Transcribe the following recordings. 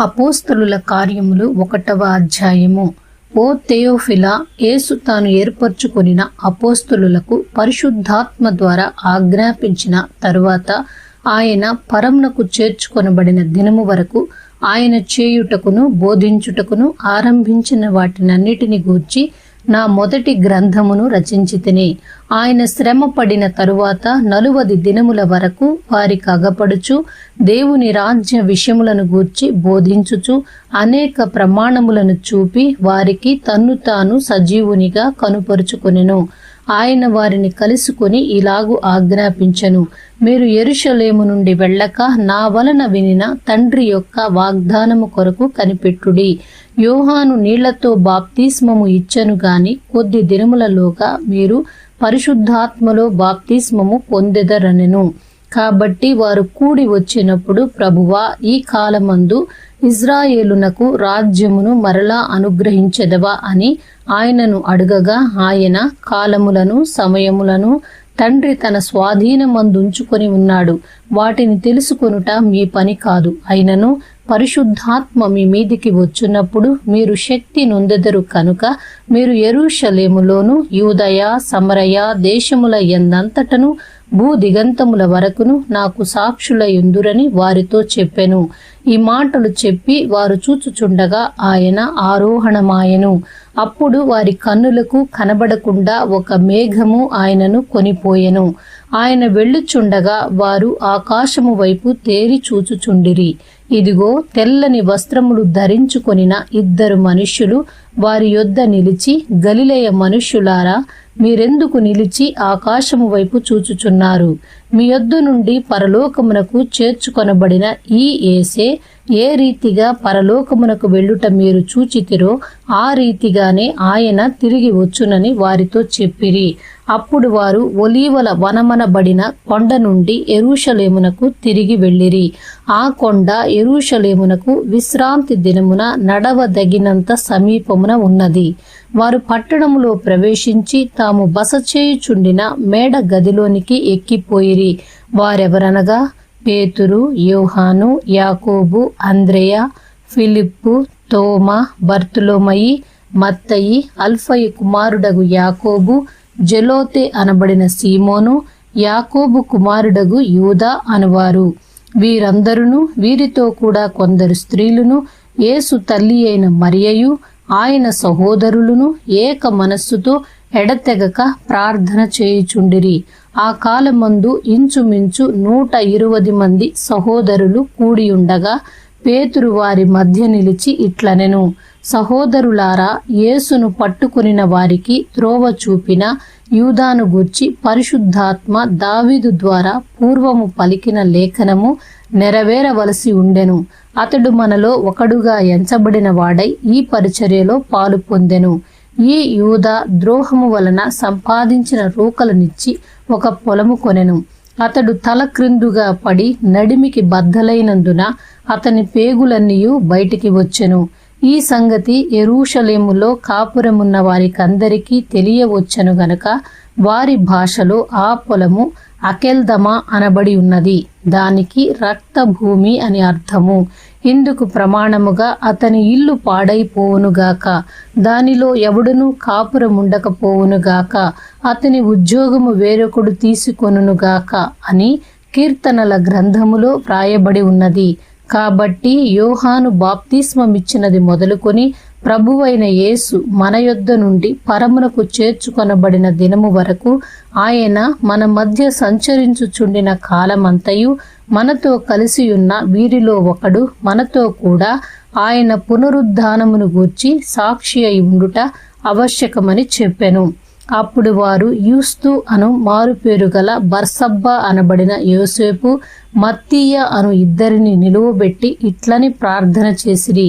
అపోస్తలుల కార్యములు 1వ అధ్యాయము. ఓ థెయోఫిలా, యేసు తాను ఏర్పరచుకొనిన అపోస్తలులకు పరిశుద్ధాత్మ ద్వారా ఆజ్ఞాపించిన తరువాత ఆయన పరమునకు చేర్చుకొనబడిన దినము వరకు ఆయన చేయుటకును బోధించుటకును ఆరంభించిన వాటినన్నిటిని గూర్చి నా మొదటి గ్రంథమును రచించితిని. ఆయన శ్రమ పడిన తరువాత 40 దినముల వరకు వారికి అగపడుచు దేవుని రాజ్య విషయములను గూర్చి బోధించుచు అనేక ప్రమాణములను చూపి వారికి తన్ను తాను సజీవునిగా కనుపరుచుకొనెను. ఆయన వారిని కలుసుకొని ఇలాగు ఆజ్ఞాపించెను, మీరు యెరూషలేము నుండి వెళ్ళక నా వలన వినిన తండ్రి యొక్క వాగ్దానము కొరకు కనిపెట్టుడి. యోహాను నీళ్లతో బాప్తిస్మము ఇచ్చెను గాని కొద్ది దినములలోగా మీరు పరిశుద్ధాత్మలో బాప్తిస్మము పొందెదరనెను. కాబట్టి వారు కూడి వచ్చినప్పుడు, ప్రభువా, ఈ కాలమందు ఇజ్రాయేలునకు రాజ్యమును మరలా అనుగ్రహించెదవా అని ఆయనను అడుగగా, ఆయన కాలములను సమయములను తండ్రి తన స్వాధీనమందుంచుకొని ఉన్నాడు, వాటిని తెలుసుకొనుట మీ పని కాదు. అయినను పరిశుద్ధాత్మ మీ మీదికి వచ్చున్నప్పుడు మీరు శక్తి నొందెదరు కనుక మీరు యెరూషలేములోను యూదయ సమరయ దేశముల యందంతటను భూదిగంతముల వరకును నాకు సాక్షులయుందురని వారితో చెప్పెను. ఈ మాటలు చెప్పి వారు చూచుచుండగా ఆయన ఆరోహణమాయెను. అప్పుడు వారి కన్నులకు కనబడకుండా ఒక మేఘము ఆయనను కొనిపోయెను. ఆయన వెళ్ళుచుండగా వారు ఆకాశము వైపు తేరి చూచుచుండిరి. ఇదిగో, తెల్లని వస్త్రములు ధరించుకొనిన 2 మనుష్యులు వారి యొద్ద నిలిచి, గలిలయ మనుష్యులారా, మీరెందుకు నిలిచి ఆకాశము వైపు చూచుచున్నారు? మీ యొద్ద నుండి పరలోకమునకు చేర్చుకొనబడిన ఈ యేసే ఏ రీతిగా పరలోకమునకు వెళ్ళుట మీరు చూచితిరో ఆ రీతిగానే ఆయన తిరిగి వచ్చునని వారితో చెప్పిరి. అప్పుడు వారు ఒలీవల వనమనబడిన కొండ నుండి యెరూషలేమునకు తిరిగి వెళ్ళిరి. ఆ కొండ యెరూషలేమునకు విశ్రాంతి దినమున నడవదగినంత సమీపమున ఉన్నది. వారు పట్టణములో ప్రవేశించి తాము బస చేయుచుండిన మేడ గదిలోనికి ఎక్కిపోయిరి. వారెవరనగా పేతురు, యోహాను, యాకోబు, అంద్రెయ, ఫిలిప్పు, తోమా, బర్తులోమయి, మత్తయి, అల్ఫయి కుమారుడగు యాకోబు, జెలోతే అనబడిన సీమోను, యాకోబు కుమారుడగు యూదా అనువారు. వీరందరును వీరితో కూడా కొందరు స్త్రీలును యేసు తల్లి అయిన మరియయు ఆయన సహోదరులను ఏక మనస్సుతో ఎడతెగక ప్రార్థన చేయుచుండిరి. ఆ కాలమందు ఇంచుమించు 120 మంది సహోదరులు కూడియుండగా పేతురు వారి మధ్య నిలిచి ఇట్లనెను, సహోదరులారా, యేసును పట్టుకొనిన వారికి త్రోవ చూపిన యూదాను గూర్చి పరిశుద్ధాత్మ దావీదు ద్వారా పూర్వము పలికిన లేఖనము నెరవేరవలసి ఉండెను. అతడు మనలో ఒకడుగా ఎంచబడిన వాడై ఈ పరిచర్యలో పాలు పొందెను. ఈ యూదా ద్రోహము వలన సంపాదించిన రూకలనిచ్చి ఒక పొలము కొనెను. అతడు తల క్రిందుగా పడి నడిమికి బద్దలైనందున అతని పేగులన్నీయు బయటికి వచ్చెను. ఈ సంగతి యెరూషలేములో కాపురమున్న వారికందరికీ తెలియవచ్చెను గనక వారి భాషలో ఆ పొలము అకెల్దమా అనబడి ఉన్నది. దానికి రక్త భూమి అని అర్థము. ఇందుకు ప్రమాణముగా అతని ఇల్లు పాడైపోవునుగాక, దానిలో ఎవడునూ కాపురముండకపోవునుగాక, అతని ఉద్యోగము వేరొకడు తీసుకొనుగాక అని కీర్తనల గ్రంథములో వ్రాయబడి ఉన్నది. కాబట్టి యోహాను బాప్తిస్మమిచ్చినది మొదలుకొని ప్రభువైన యేసు మన యొద్ద నుండి పరమునకు చేర్చుకొనబడిన దినము వరకు ఆయన మన మధ్య సంచరించుచుండిన కాలమంతయు మనతో కలిసియున్న వీరిలో ఒకడు మనతో కూడా ఆయన పునరుద్ధానమును గూర్చి సాక్షి అయి ఉండుట ఆవశ్యకమని చెప్పెను. అప్పుడు వారు యూస్తు అను మారుపేరు గల బర్సబ్బా అనబడిన యోసేపు, మత్తీయ అను 2 నిలువబెట్టి ఇట్లని ప్రార్థన చేసిరి,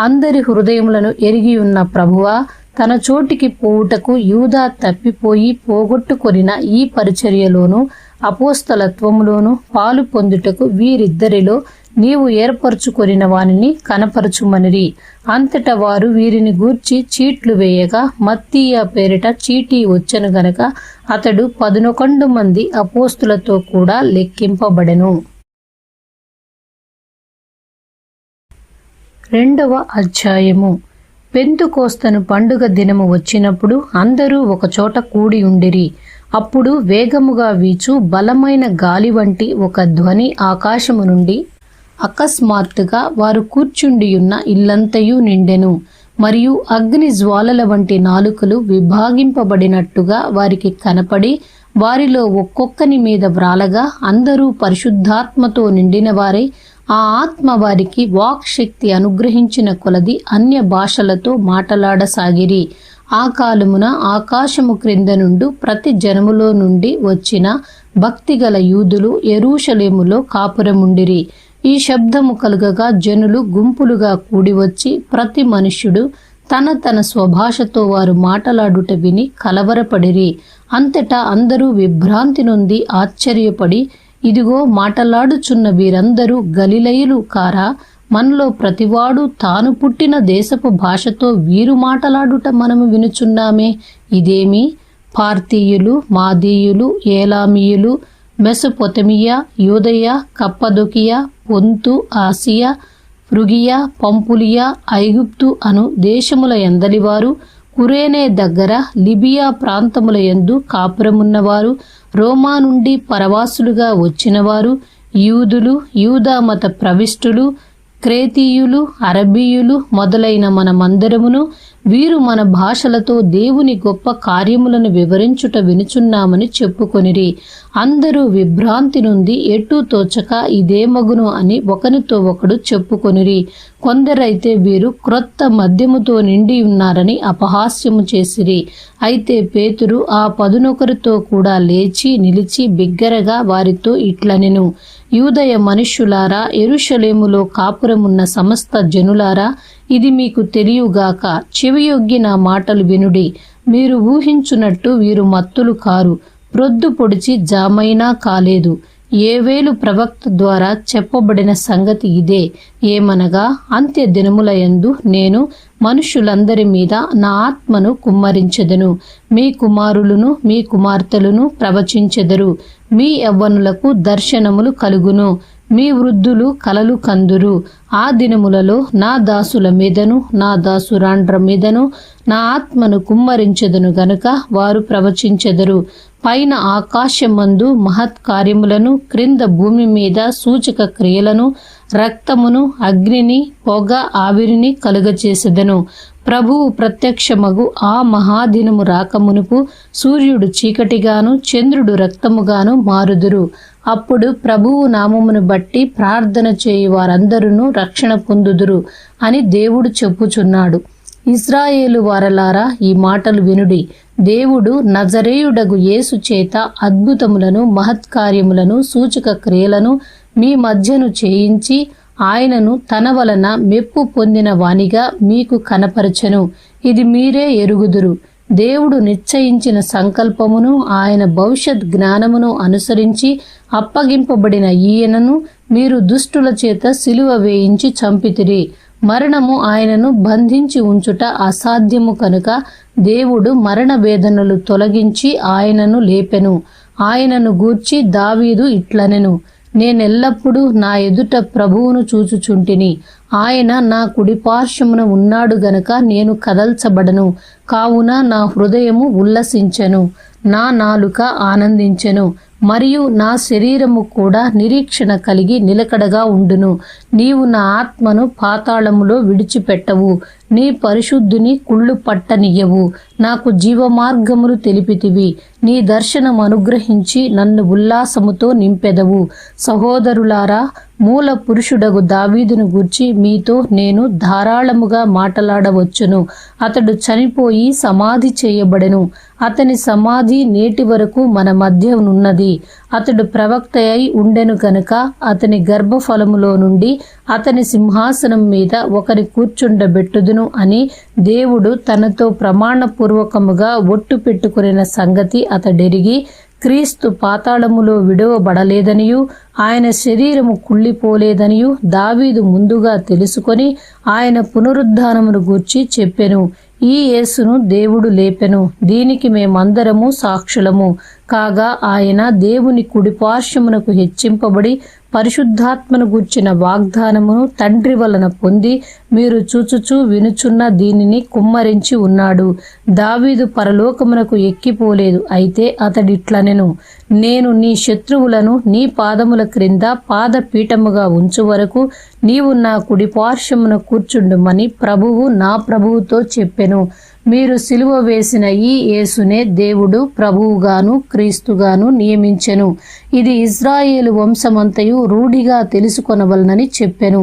అందరి హృదయములను ఎరిగి ఉన్న ప్రభువా, తన చోటికి పోవుటకు యూదా తప్పిపోయి పోగొట్టుకొనిన ఈ పరిచర్యలోను అపోస్తలత్వములోను పాలు పొందుటకు వీరిద్దరిలో నీవు ఏర్పరచుకొనిన వానిని కనపరచుమనిరి. అంతటా వారు వీరిని గూర్చి చీట్లు వేయగా మత్తీయ పేరిట చీటీ వచ్చెను గనక అతడు 11 మంది అపోస్తులతో కూడా లెక్కింపబడెను. రెండవ అధ్యాయము. పెంతుకోస్తను పండుగ దినము వచ్చినప్పుడు అందరూ ఒకచోట కూడి ఉండిరి. అప్పుడు వేగముగా వీచు బలమైన గాలి వంటి ఒక ధ్వని ఆకాశము నుండి అకస్మాత్తుగా వారు కూర్చుండియున్న ఇల్లంతయు నిండెను. మరియు అగ్ని జ్వాలల వంటి నాలుకలు విభాగింపబడినట్టుగా వారికి కనపడి వారిలో ఒక్కొక్కని మీద వ్రాలగా అందరూ పరిశుద్ధాత్మతో నిండిన వారై ఆ ఆత్మ వారికి వాక్శక్తి అనుగ్రహించిన కొలది అన్య భాషలతో మాటలాడసాగిరి. ఆ కాలమున ఆకాశము క్రింద నుండి ప్రతి జనములో నుండి వచ్చిన భక్తిగల యూదులు యెరూషలేములో కాపురముండిరి. ఈ శబ్దము కలుగగా జనులు గుంపులుగా కూడివచ్చి ప్రతి మనుష్యుడు తన తన స్వభాషతో వారు మాటలాడుట విని కలవరపడిరి. అంతటా అందరూ విభ్రాంతి నొంది ఆశ్చర్యపడి, ఇదిగో మాటలాడుచున్న వీరందరూ గలిలయులు కారా? మనలో ప్రతివాడు తాను పుట్టిన దేశపు భాషతో వీరు మాటలాడుట మనము వినుచున్నామే. ఇదేమి? పార్తీయులు, మాదీయులు, ఏలామీయులు, మెసొపొతమియా, యూదయ, కప్పదొకియా, పొంతు, ఆసియా, ఫ్రుగియా, పంపులియా, ఐగుప్తు అను దేశముల యందలివారు, కురేనే దగ్గర లిబియా ప్రాంతముల యందు కాపురమున్నవారు, రోమా నుండి పరవాసులుగా వచ్చినవారు, యూదులు, యూదా మత ప్రవిష్టులు, క్రేతీయులు, అరబీయులు మొదలైన మనమందరమును వీరు మన భాషలతో దేవుని గొప్ప కార్యములను వివరించుట వినుచున్నామని చెప్పుకొనిరి. అందరూ విభ్రాంతి నుండి ఎటూ తోచక ఇదేమగును అని ఒకనితో ఒకడు చెప్పుకొనిరి. కొందరైతే వీరు క్రొత్త మద్యముతో నిండి ఉన్నారని అపహాస్యము చేసిరి. అయితే పేతురు ఆ 11 కూడా లేచి నిలిచి బిగ్గరగా వారితో ఇట్లనెను, యూదయ మనుష్యులారా, యెరూషలేములో కాపురమున్న సమస్త జనులారా, ఇది మీకు తెలియగాక. చెవియొగ్గి నా మాటలు వినుడి. మీరు ఊహించున్నట్టు వీరు మత్తులు కారు, ప్రొద్దు పొడిచి జామైనా కాలేదు. యోవేలు ప్రవక్త ద్వారా చెప్పబడిన సంగతి ఇదే. ఏమనగా, అంత్య దినములయందు నేను మనుష్యులందరి మీద నా ఆత్మను కుమ్మరించెదను. మీ కుమారులను మీ కుమార్తెలను ప్రవచించెదరు. మీ యవ్వనులకు దర్శనములు కలుగును. మీ వృద్ధులు కలలు కందురు. ఆ దినములలో నా దాసుల మీదను నా దాసురాండ్ర మీదను నా ఆత్మను కుమ్మరించెదను గనుక వారు ప్రవచించెదరు. పైన ఆకాశమందు మహత్ కార్యములను, క్రింద భూమి మీద సూచక క్రియలను, రక్తమును, అగ్నిని, పొగ, ఆవిరిని కలుగచేసెదను. ప్రభువు ప్రత్యక్షమగు ఆ మహాదినము రాకమునుపు సూర్యుడు చీకటిగాను చంద్రుడు రక్తముగాను మారుదురు. అప్పుడు ప్రభువు నామమును బట్టి ప్రార్థన చేయు వారందరూ రక్షణ పొందుదురు అని దేవుడు చెప్పుచున్నాడు. ఇశ్రాయేలు వారలారా, ఈ మాటలు వినుడి. దేవుడు నజరేయుడగు యేసు చేత అద్భుతములను, మహత్కార్యములను, సూచక క్రియలను మీ మధ్యను చేయించి ఆయనను తన వలన మెప్పు పొందిన వానిగా మీకు కనపరచెను. ఇది మీరే ఎరుగుదురు. దేవుడు నిశ్చయించిన సంకల్పమును ఆయన భవిష్యత్ జ్ఞానమును అనుసరించి అప్పగింపబడిన ఈయనను మీరు దుష్టుల చేత సిలువ వేయించి చంపితిరి. మరణము ఆయనను బంధించి ఉంచుట అసాధ్యము కనుక దేవుడు మరణ వేదనలు తొలగించి ఆయనను లేపెను. ఆయనను గూర్చి దావీదు ఇట్లనెను, నేనెల్లప్పుడూ నా ఎదుట ప్రభువును చూచుచుంటిని. ఆయన నా కుడిపార్శ్వమున ఉన్నాడు గనుక నేను కదల్చబడను. కావున నా హృదయము ఉల్లసించెను, నా నాలుక ఆనందించెను, మరియు నా శరీరము కూడా నిరీక్షణ కలిగి నిలకడగా ఉండును. నీవు నా ఆత్మను పాతాళములో విడిచిపెట్టవు, నీ పరిశుద్ధుని కుళ్ళు పట్టనియ్యవు. నాకు జీవమార్గములు తెలిపితివి. నీ దర్శనం అనుగ్రహించి నన్ను ఉల్లాసముతో నింపెదవు. సహోదరులారా, మూల పురుషుడగు దావీదును గూర్చి మీతో నేను ధారాళముగా మాటలాడవచ్చును. అతడు చనిపోయి సమాధి చేయబడెను. అతని సమాధి నేటి వరకు మన మధ్య ఉన్నది. అతడు ప్రవక్త అయి ఉండెను గనుక అతని గర్భఫలములో నుండి అతని సింహాసనం మీద ఒకరి కూర్చుండబెట్టుదును అని దేవుడు తనతో ప్రమాణపూర్వకముగా ఒట్టు పెట్టుకున్న సంగతి అతడెరిగి, క్రీస్తు పాతాళములో విడువబడలేదనియు ఆయన శరీరము కుళ్ళిపోలేదనియు దావీదు ముందుగా తెలుసుకొని ఆయన పునరుద్ధానమును గూర్చి చెప్పెను. ఈ యేసును దేవుడు లేపెను. దీనికి మేమందరము సాక్షులము. కాగా ఆయన దేవుని కుడిపార్శ్వమునకు హెచ్చింపబడి పరిశుద్ధాత్మను గూర్చిన వాగ్దానమును తండ్రి వలన పొంది మీరు చూచుచూ వినుచున్న దీనిని కుమ్మరించి ఉన్నాడు. దావీదు పరలోకమునకు ఎక్కిపోలేదు, అయితే అతడిట్లనెను, నేను నీ శత్రువులను నీ పాదముల క్రింద పాదపీఠముగా ఉంచు వరకు నీవు నా కుడి పార్శ్వమున కూర్చుండుమని ప్రభువు నా ప్రభువుతో చెప్పెను. మీరు సిలువ వేసిన ఈ యేసునే దేవుడు ప్రభువుగాను క్రీస్తుగాను నియమించెను. ఇది ఇజ్రాయేలు వంశమంతయు రూఢిగా తెలుసుకొనవలనని చెప్పెను.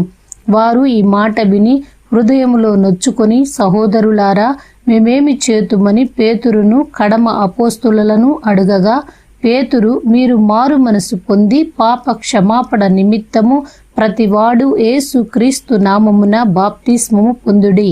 వారు ఈ మాట విని హృదయములో నొచ్చుకొని, సహోదరులారా, మేమేమి చేతుమని పేతురును కడమ అపోస్తులను అడుగగా, పేతురు, మీరు మారు మనసు పొంది పాప క్షమాపణ నిమిత్తము ప్రతివాడు యేసు క్రీస్తు నామమున బాప్తిస్మము పొందుడి,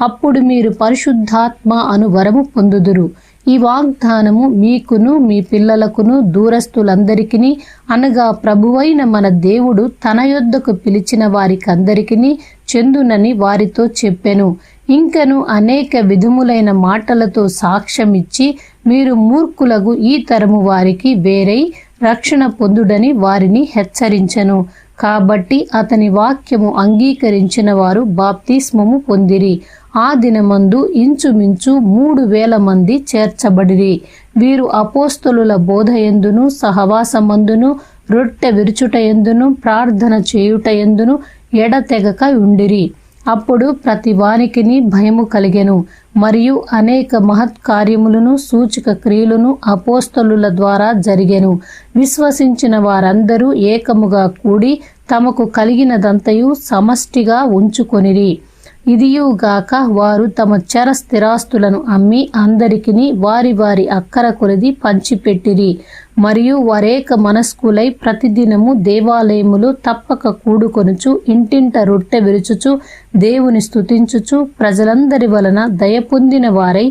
అప్పుడు మీరు పరిశుద్ధాత్మ అను వరము పొందుదురు. ఈ వాగ్దానము మీకును మీ పిల్లలకును దూరస్తులందరికీ, అనగా ప్రభువైన మన దేవుడు తన యొద్దకు పిలిచిన వారికందరికీ చెందునని వారితో చెప్పెను. ఇంకను అనేక విధములైన మాటలతో సాక్ష్యమిచ్చి, మీరు మూర్ఖులకు ఈ తరము వారికి వేరై రక్షణ పొందుడని వారిని హెచ్చరించెను. కాబట్టి అతని వాక్యము అంగీకరించిన వారు బాప్తిస్మము పొందిరి. ఆ దినమందు ఇంచుమించు 3,000 మంది చేర్చబడిరి. వీరు అపోస్తలుల బోధయందును, సహవాసమందును, రొట్టె విరుచుటయందును, ప్రార్థన చేయుటయందును ఎడతెగక ఉండిరి. అప్పుడు ప్రతి వానికిని భయము కలిగెను. మరియు అనేక మహత్కార్యములను సూచక క్రియలను అపోస్తలుల ద్వారా జరిగెను. విశ్వసించిన వారందరూ ఏకముగా కూడి తమకు కలిగినదంతయు సమష్టిగా ఉంచుకొనిరి. ఇదియుగాక వారు తమ చర స్థిరాస్తులను అమ్మి అందరికిని వారి వారి అక్కర కొలది పంచిపెట్టిరి. మరియు వారేక మనస్కులై ప్రతిదినము దేవాలయములు తప్పక కూడుకొనుచు, ఇంటింట రొట్టె విరుచుచు, దేవుని స్తుతించుచు, ప్రజలందరి వలన దయ పొందిన వారై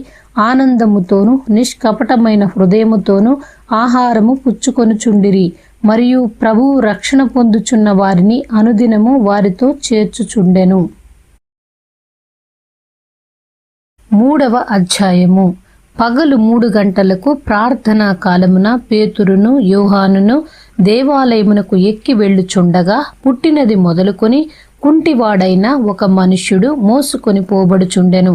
ఆనందముతోనూ నిష్కపటమైన హృదయముతోనూ ఆహారము పుచ్చుకొనుచుండిరి. మరియు ప్రభువు రక్షణ పొందుచున్న వారిని అనుదినము వారితో చేర్చుచుండెను. 3వ అధ్యాయము. పగలు 3 గంటలకు ప్రార్థనా కాలమున పేతురును యోహానును దేవాలయమునకు ఎక్కి వెళ్ళుచుండగా, పుట్టినది మొదలుకొని కుంటివాడైన ఒక మనుష్యుడు మోసుకొని పోబడుచుండెను.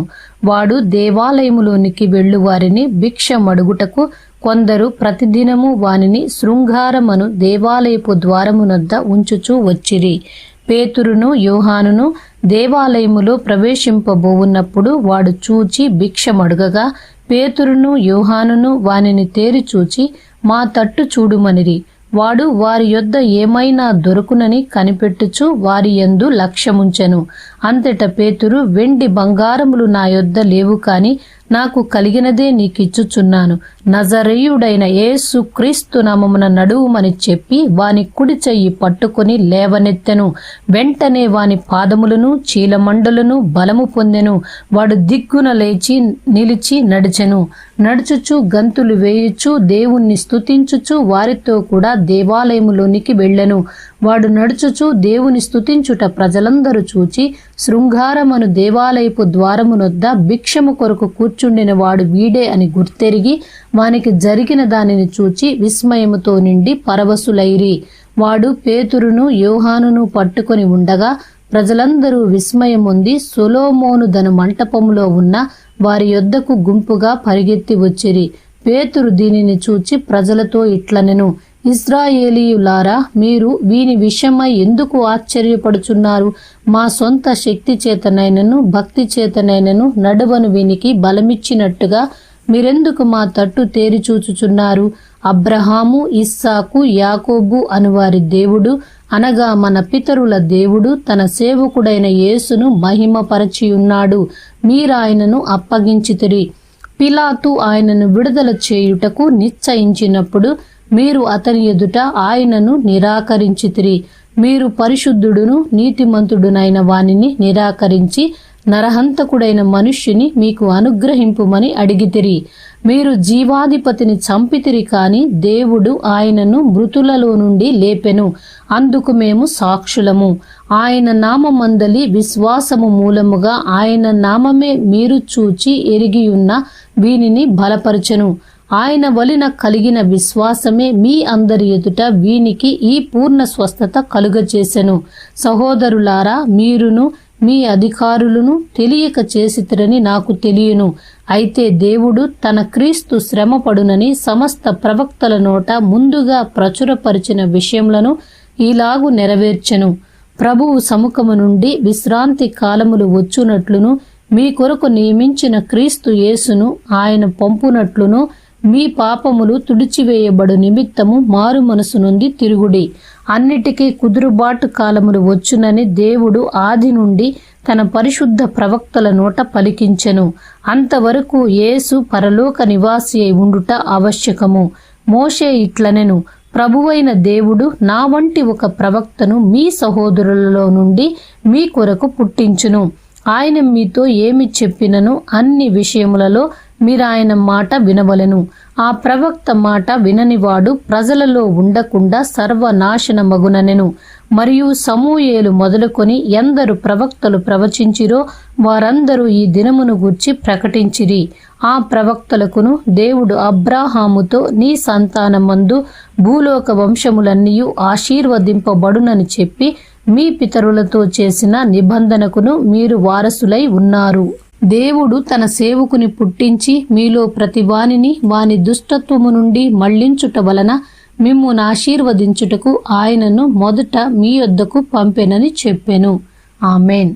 వాడు దేవాలయములోనికి వెళ్ళు వారిని భిక్షమడుగుటకు కొందరు ప్రతిదినము వానిని శృంగారమను దేవాలయపు ద్వారమునొద్ద ఉంచుచూ వచ్చిరి. పేతురును యోహానును దేవాలయములో ప్రవేశింపబోవున్నప్పుడు వాడు చూచి భిక్షమడుగగా, పేతురును యోహానును వానిని తేరి చూచి, మా తట్టు చూడుమనిరి. వాడు వారి యొద్ద ఏమైనా దొరుకునని కనిపెట్టుచు వారి యందు లక్ష్యముంచెను. అంతట పేతురు, వెండి బంగారములు నా యొద్ద లేవు, కాని నాకు కలిగినదే నీకిచ్చుచున్నాను. నజరేయుడైన యేసు క్రీస్తు నామమున నడువుమని చెప్పి వాని కుడి చెయ్యి పట్టుకొని లేవనెత్తెను. వెంటనే వాని పాదములను చీలమండలను బలము పొందెను. వాడు దిగ్గున లేచి నిలిచి నడిచెను. నడుచుచు గంతులు వేయుచు దేవుణ్ణి స్తుతించుచు వారితో కూడా దేవాలయములోనికి వెళ్ళెను. వాడు నడుచుచు దేవుని స్తుతించుట ప్రజలందరూ చూచి, శృంగారమను దేవాలయపు ద్వారమునొద్ద భిక్షము కొరకు కూర్చుండిన వాడు వీడే అని గుర్తెరిగి వానికి జరిగిన దానిని చూచి విస్మయముతో నిండి పరవశులైరి. వాడు పేతురును యోహానును పట్టుకొని ఉండగా ప్రజలందరూ విస్మయముంది సొలొమోను దను మంటపములో ఉన్న వారి యొద్దకు గుంపుగా పరిగెత్తి వచ్చిరి. పేతురు దీనిని చూచి ప్రజలతో ఇట్లనెను, ఇశ్రాయేలీయులారా, మీరు వీని విషయమై ఎందుకు ఆశ్చర్యపడుచున్నారు? మా సొంత శక్తి చేతనైనను భక్తి చేతనైనను నడువను వీనికి బలమిచ్చినట్టుగా మీరెందుకు మా తట్టు తేరి చూచుచున్నారు? అబ్రహాము, ఇస్సాకు, యాకోబు అనువారి దేవుడు, అనగా మన పితరుల దేవుడు తన సేవకుడైన యేసును మహిమపరచియున్నాడు. మీరాయనను అప్పగించితిరి. పిలాతు ఆయనను విడుదల చేయుటకు నిశ్చయించినప్పుడు మీరు అతని ఎదుట ఆయనను నిరాకరించితిరి. మీరు పరిశుద్ధుడును నీతిమంతుడునైన వానిని నిరాకరించి నరహంతకుడైన మనుష్యుని మీకు అనుగ్రహింపుమని అడిగితిరి. మీరు జీవాధిపతిని చంపితిరి, కాని దేవుడు ఆయనను మృతులలో నుండి లేపెను. అందుకు మేము సాక్షులము. ఆయన నామమందలి విశ్వాసము మూలముగా ఆయన నామమే మీరు చూచి ఎరిగియున్న వీనిని బలపరచెను. ఆయన వలన కలిగిన విశ్వాసమే మీ అందరి ఎదుట వీనికి ఈ పూర్ణ స్వస్థత కలుగచేసెను. సహోదరులారా, మీరును మీ అధికారులను తెలియక చేసితిరని నాకు తెలియను. అయితే దేవుడు తన క్రీస్తు శ్రమపడునని సమస్త ప్రవక్తల నోట ముందుగా ప్రచురపరిచిన విషయములను ఇలాగు నెరవేర్చెను. ప్రభువు సముఖము నుండి విశ్రాంతి కాలములు వచ్చునట్లును మీ కొరకు నియమించిన క్రీస్తు యేసును ఆయన పంపునట్లును మీ పాపములు తుడిచివేయబడు నిమిత్తము మారు మనసు నుండి తిరుగుడి. అన్నిటికీ కుదురుబాటు కాలములు వచ్చునని దేవుడు ఆది నుండి తన పరిశుద్ధ ప్రవక్తల నోట పలికించెను. అంతవరకు యేసు పరలోక నివాసి అయి ఉండుట ఆవశ్యకము. మోషే ఇట్లనెను, ప్రభువైన దేవుడు నా వంటి ఒక ప్రవక్తను మీ సహోదరులలో నుండి మీ కొరకు పుట్టించును. ఆయన మీతో ఏమి చెప్పినను అన్ని విషయములలో మీరాయన మాట వినవలెను. ఆ ప్రవక్త మాట విననివాడు ప్రజలలో ఉండకుండా సర్వనాశనమగుననెను. మరియు సమూయేలు మొదలుకొని ఎందరు ప్రవక్తలు ప్రవచించిరో వారందరూ ఈ దినమును గూర్చి ప్రకటించిరి. ఆ ప్రవక్తలకును దేవుడు అబ్రాహాముతో నీ సంతానమందు భూలోక వంశములన్నీయు ఆశీర్వదింపబడునని చెప్పి మీ పితరులతో చేసిన నిబంధనకును మీరు వారసులై ఉన్నారు. దేవుడు తన సేవకుని పుట్టించి మీలో ప్రతి వానిని వాని దుష్టత్వము నుండి మళ్లించుట వలన మిమ్మును ఆశీర్వదించుటకు ఆయనను మొదట మీ యొద్దకు పంపెనని చెప్పెను. ఆమేన్.